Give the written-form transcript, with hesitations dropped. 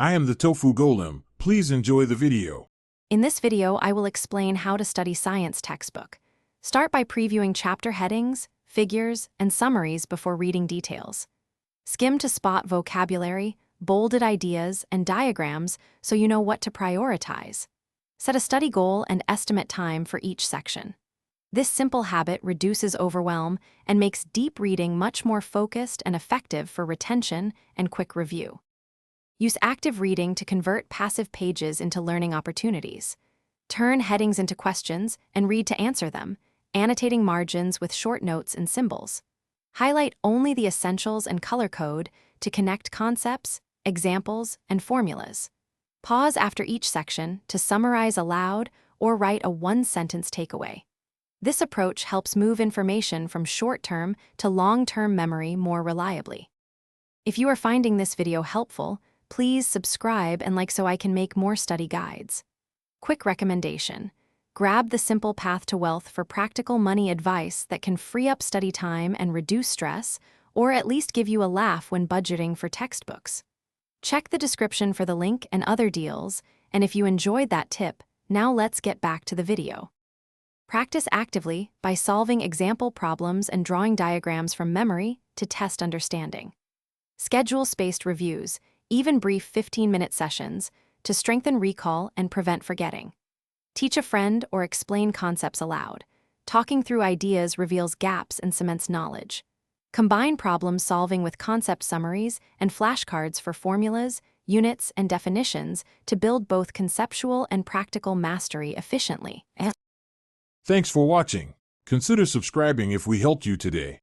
I am the Tofu Golem. Please enjoy the video. In this video, I will explain how to study science textbook. Start by previewing chapter headings, figures, and summaries before reading details. Skim to spot vocabulary, bolded ideas, and diagrams so you know what to prioritize. Set a study goal and estimate time for each section. This simple habit reduces overwhelm and makes deep reading much more focused and effective for retention and quick review. Use active reading to convert passive pages into learning opportunities. Turn headings into questions and read to answer them, annotating margins with short notes and symbols. Highlight only the essentials and color code to connect concepts, examples, and formulas. Pause after each section to summarize aloud or write a one-sentence takeaway. This approach helps move information from short-term to long-term memory more reliably. If you are finding this video helpful, please subscribe and like so I can make more study guides. Quick recommendation: grab the Simple Path to Wealth for practical money advice that can free up study time and reduce stress, or at least give you a laugh when budgeting for textbooks. Check the description for the link and other deals, and if you enjoyed that tip, now let's get back to the video. Practice actively by solving example problems and drawing diagrams from memory to test understanding. Schedule spaced reviews, even brief 15-minute sessions, to strengthen recall and prevent forgetting. Teach a friend or explain concepts aloud. Talking through ideas reveals gaps and cements knowledge. Combine problem solving with concept summaries and flashcards for formulas, units, and definitions to build both conceptual and practical mastery efficiently. Thanks for watching. Consider subscribing if we helped you today.